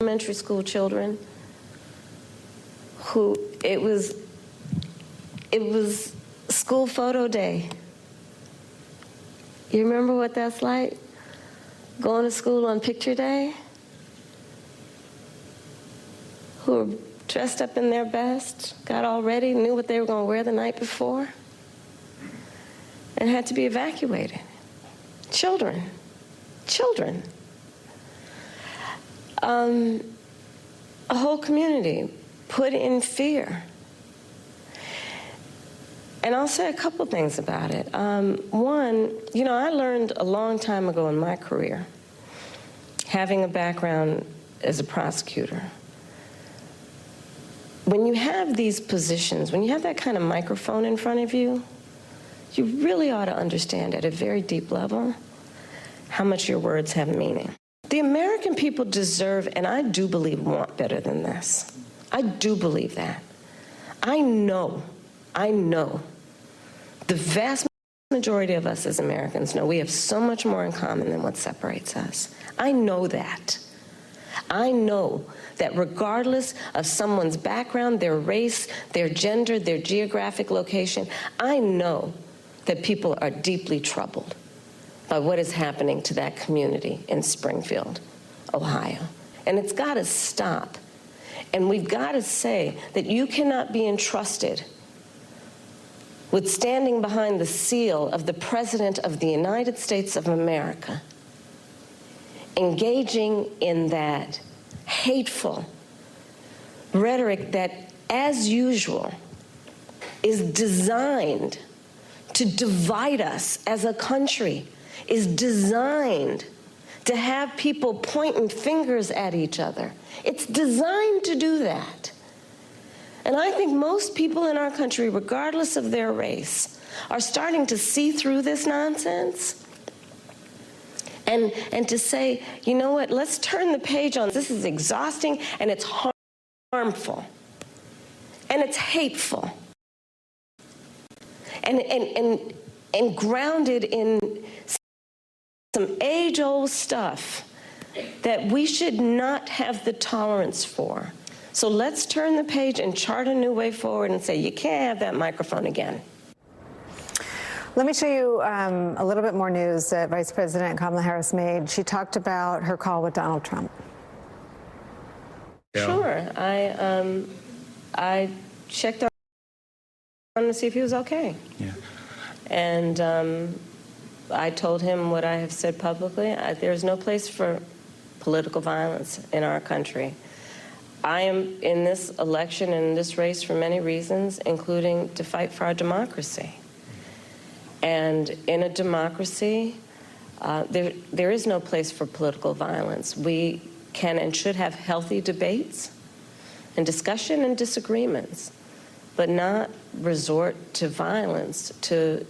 elementary school children who it was school photo day. You remember what that's like? Going to school on picture day? Who were dressed up in their best, got all ready, knew what they were going to wear the night before, and had to be evacuated. Children. Children. A whole community put in fear. And I'll say a couple things about it. One, you know, I learned a long time ago in my career, having a background as a prosecutor, when you have these positions, when you have that kind of microphone in front of you, you really ought to understand at a very deep level how much your words have meaning. The American people deserve, and I do believe want better than this. I do believe that. I know the vast majority of us as Americans know we have so much more in common than what separates us. I know that. I know that regardless of someone's background, their race, their gender, their geographic location, I know that people are deeply troubled by what is happening to that community in Springfield, Ohio. And it's got to stop. And we've got to say that you cannot be entrusted with standing behind the seal of the President of the United States of America, engaging in that hateful rhetoric that, as usual, is designed to divide us as a country, is designed to have people pointing fingers at each other. It's designed to do that. And I think most people in our country, regardless of their race, are starting to see through this nonsense and to say, you know what, let's turn the page on. This is exhausting, and it's harmful, and it's hateful, and grounded in some age-old stuff that we should not have the tolerance for. So let's turn the page and chart a new way forward and say, you can't have that microphone again. Let me show you a little bit more news that Vice President Kamala Harris made. She talked about her call with Donald Trump. Yeah. Sure. I checked on him to see if he was okay. Yeah. And I told him what I have said publicly. There's no place for political violence in our country. I am in this election and in this race for many reasons, including to fight for our democracy. And in a democracy, there is no place for political violence. We can and should have healthy debates and discussion and disagreements, but not resort to violence to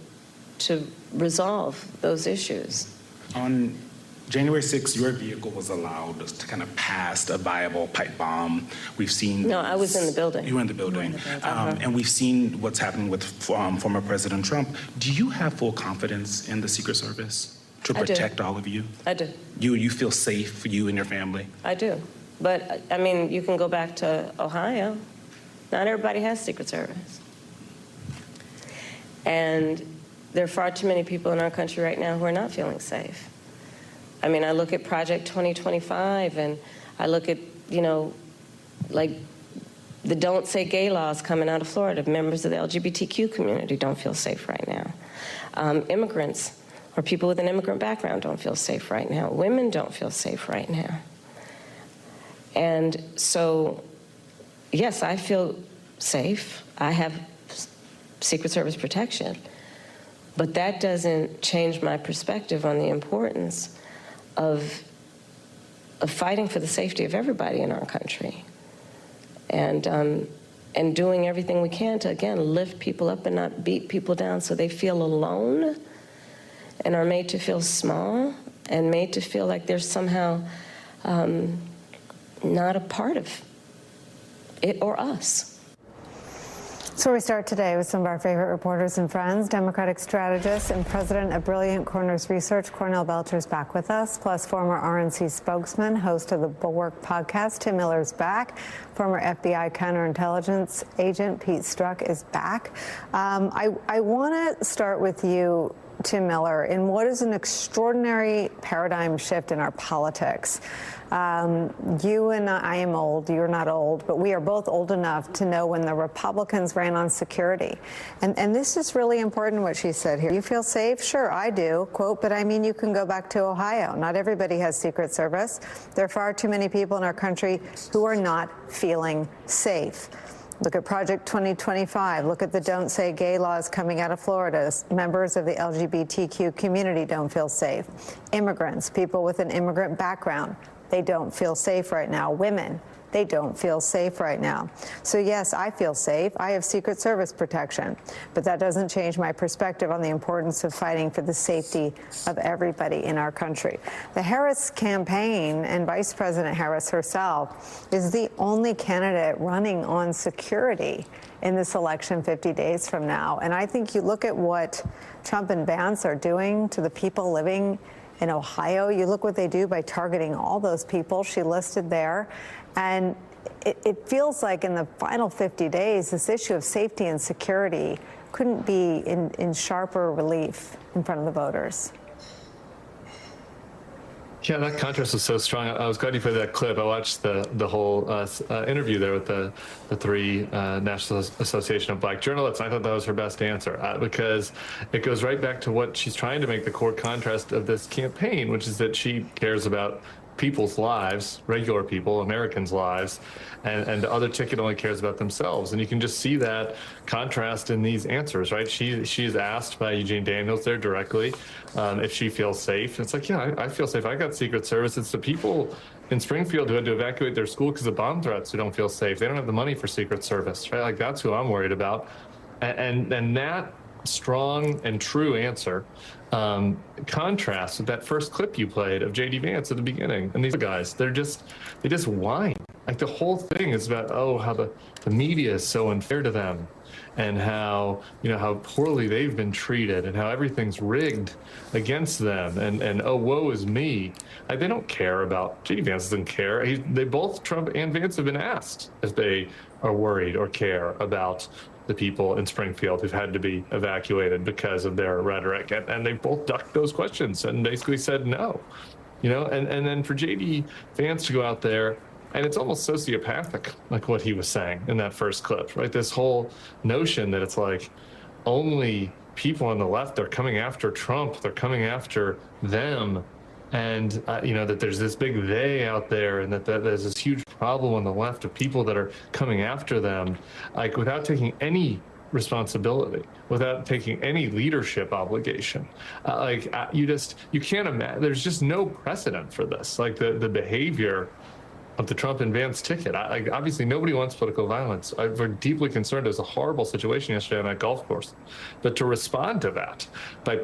resolve those issues. On January 6th, your vehicle was allowed to kind of pass a viable pipe bomb. We've seen... No, I was in the building. You were in the building. And we've seen what's happening with former President Trump. Do you have full confidence in the Secret Service to protect all of you? I do. You feel safe, you and your family? I do. But, I mean, you can go back to Ohio. Not everybody has Secret Service. And there are far too many people in our country right now who are not feeling safe. I mean, I look at Project 2025, and I look at, you know, like the Don't Say Gay laws coming out of Florida. Members of the LGBTQ community don't feel safe right now. Immigrants or people with an immigrant background don't feel safe right now. Women don't feel safe right now. And so, yes, I feel safe. I have Secret Service protection. But that doesn't change my perspective on the importance of fighting for the safety of everybody in our country, and doing everything we can to, again, lift people up and not beat people down so they feel alone and are made to feel small and made to feel like they're somehow not a part of it or us. So we start today with some of our favorite reporters and friends. Democratic strategist and president of Brilliant Corners Research, Cornell Belcher's back with us, plus former RNC spokesman, host of the Bulwark podcast, Tim Miller's back. Former FBI counterintelligence agent Pete Strzok is back. I want to start with you, Tim Miller, in what is an extraordinary paradigm shift in our politics. You and I am old, you're not old, but we are both old enough to know when the Republicans ran on security. And this is really important what she said here. You feel safe? Sure, I do, quote, but I mean, you can go back to Ohio. Not everybody has Secret Service. There are far too many people in our country who are not feeling safe. Look at Project 2025. Look at the Don't Say Gay laws coming out of Florida. Members of the LGBTQ community don't feel safe. Immigrants, people with an immigrant background, they don't feel safe right now. Women, they don't feel safe right now. So yes, I feel safe. I have Secret Service protection, but that doesn't change my perspective on the importance of fighting for the safety of everybody in our country. The Harris campaign and Vice President Harris herself is the only candidate running on security in this election 50 days from now. And I think you look at what Trump and Vance are doing to the people living in Ohio. You look what they do by targeting all those people she listed there. And it feels like in the final 50 days, this issue of safety and security couldn't be in sharper relief in front of the voters. Yeah, that contrast was so strong. I was glad you played that clip. I watched the whole interview there with the three National Association of Black Journalists. I thought that was her best answer because it goes right back to what she's trying to make the core contrast of this campaign, which is that she cares about people's lives, regular people, Americans' lives, and the other ticket only cares about themselves. And you can just see that contrast in these answers, right? She's asked by Eugene Daniels there directly if she feels safe. It's like, yeah, I feel safe. I got Secret Service. It's the people in Springfield who had to evacuate their school because of bomb threats who don't feel safe. They don't have the money for Secret Service, right? Like, that's who I'm worried about. And that strong and true answer contrasts with that first clip you played of J.D. Vance at the beginning. And these guys, they just whine. Like, the whole thing is about, how the media is so unfair to them, and how poorly they've been treated, and how everything's rigged against them, and oh, woe is me. Like, they don't care about, J.D. Vance doesn't care. They both, Trump and Vance, have been asked if they are worried or care about the people in Springfield who've had to be evacuated because of their rhetoric. And they both ducked those questions and basically said no. And then for J.D. Vance to go out there, and it's almost sociopathic, like what he was saying in that first clip, right? This whole notion that it's like only people on the left are coming after Trump, they're coming after them. And, that there's this big they out there, and that there's this huge problem on the left of people that are coming after them, like, without taking any responsibility, without taking any leadership obligation. You can't imagine, there's just no precedent for this. Like, the behavior of the Trump and Vance ticket. Obviously, nobody wants political violence. We're deeply concerned. It was a horrible situation yesterday on that golf course. But to respond to that by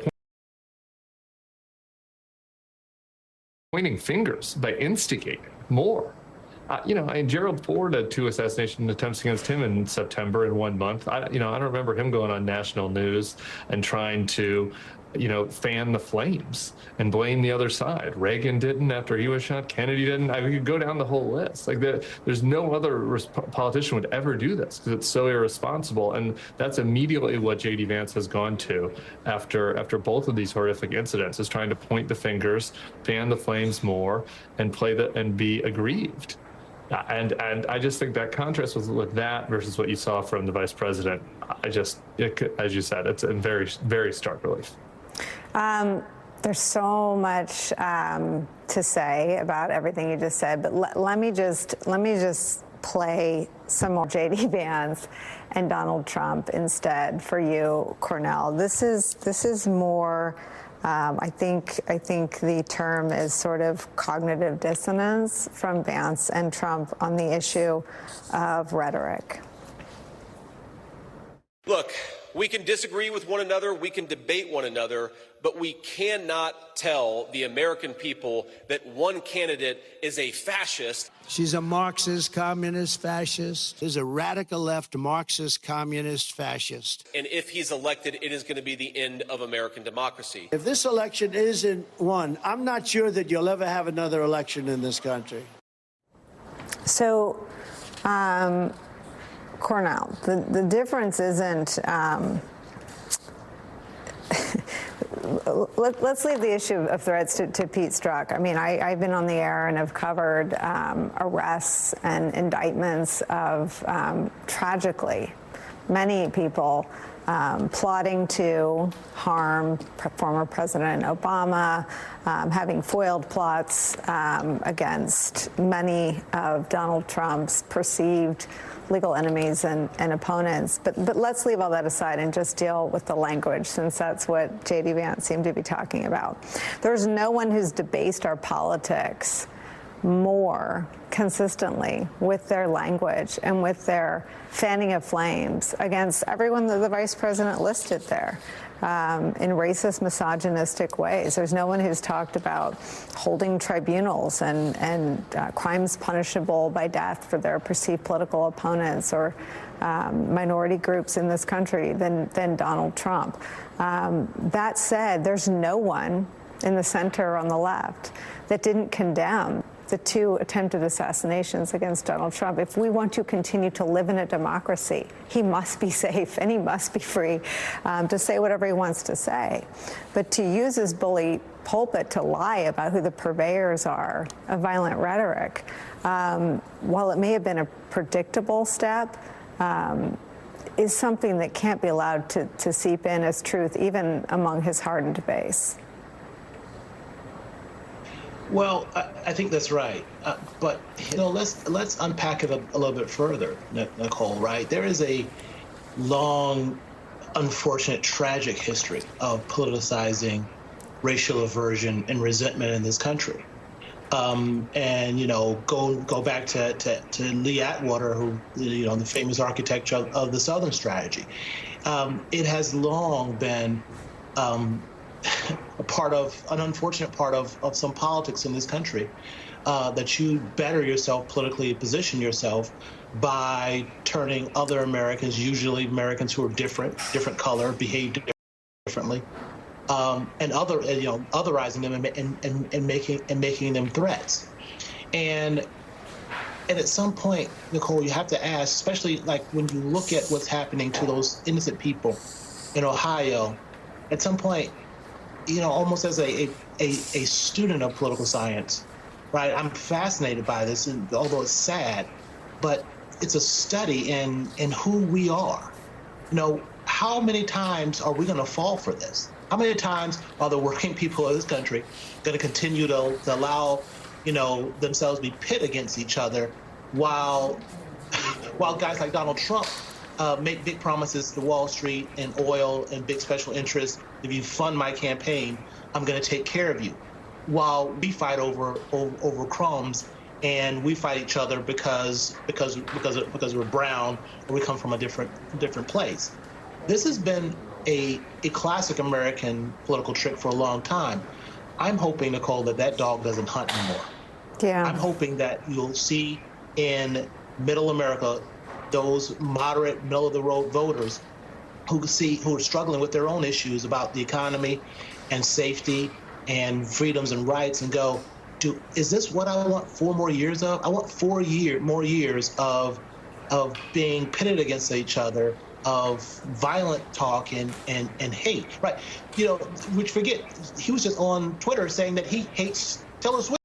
pointing fingers, by instigating more. Gerald Ford had 2 assassination attempts against him in September in 1 month. I don't remember him going on national news and trying to, fan the flames and blame the other side. Reagan didn't after he was shot. Kennedy didn't. We could go down the whole list. Like, there's no other politician would ever do this because it's so irresponsible. And that's immediately what J.D. Vance has gone to after both of these horrific incidents, is trying to point the fingers, fan the flames more, and and be aggrieved. And I just think that contrast with that versus what you saw from the vice president, as you said, it's in very, very stark relief. There's so much to say about everything you just said, but let me just play some more J.D. Vance and Donald Trump instead for you, Cornell. This is more. I think the term is sort of cognitive dissonance from Vance and Trump on the issue of rhetoric. Look, we can disagree with one another, we can debate one another, but we cannot tell the American people that one candidate is a fascist. She's a Marxist, communist, fascist. She's a radical left Marxist, communist, fascist. And if he's elected, it is going to be the end of American democracy. If this election isn't won, I'm not sure that you'll ever have another election in this country. So, Cornell, the difference isn't, let's leave the issue of threats to Pete Strzok. I mean, I've been on the air and have covered arrests and indictments of, tragically, many people plotting to harm former President Obama, having foiled plots against many of Donald Trump's perceived legal enemies and opponents. But let's leave all that aside and just deal with the language, since that's what J.D. Vance seemed to be talking about. There's no one who's debased our politics more consistently with their language and with their fanning of flames against everyone that the vice president listed there in racist, misogynistic ways. There's no one who's talked about holding tribunals and crimes punishable by death for their perceived political opponents or minority groups in this country than Donald Trump. That said, there's no one in the center or on the left that didn't condemn the 2 attempted assassinations against Donald Trump. If we want to continue to live in a democracy, he must be safe and he must be free to say whatever he wants to say. But to use his bully pulpit to lie about who the purveyors are of violent rhetoric, while it may have been a predictable step, is something that can't be allowed to seep in as truth, even among his hardened base. Well, I think that's right, but let's unpack it a little bit further, Nicolle. Right, there is a long, unfortunate, tragic history of politicizing racial aversion and resentment in this country, and go back to Lee Atwater, who the famous architect of the Southern Strategy. It has long been an unfortunate part of some politics in this country, that you better yourself politically, position yourself by turning other Americans, usually Americans who are different color, behave differently, and otherizing them and making them threats. And at some point, Nicolle, you have to ask, especially like when you look at what's happening to those innocent people in Ohio, at some point, almost as a student of political science, right? I'm fascinated by this, and although it's sad, but it's a study in who we are. How many times are we going to fall for this? How many times are the working people of this country going to continue to allow, themselves to be pit against each other, while guys like Donald Trump make big promises to Wall Street and oil and big special interests? If you fund my campaign, I'm going to take care of you. While we fight over crumbs, and we fight each other because we're brown or we come from a different place. This has been a classic American political trick for a long time. I'm hoping, Nicolle, that dog doesn't hunt anymore. Yeah. I'm hoping that you'll see in Middle America those moderate, middle-of-the-road voters who are struggling with their own issues about the economy and safety and freedoms and rights, and go, is this what I want 4 more years of? I want 4 more years of being pitted against each other, of violent talk and hate, right? Which forget, he was just on Twitter saying that he hates Taylor Swift.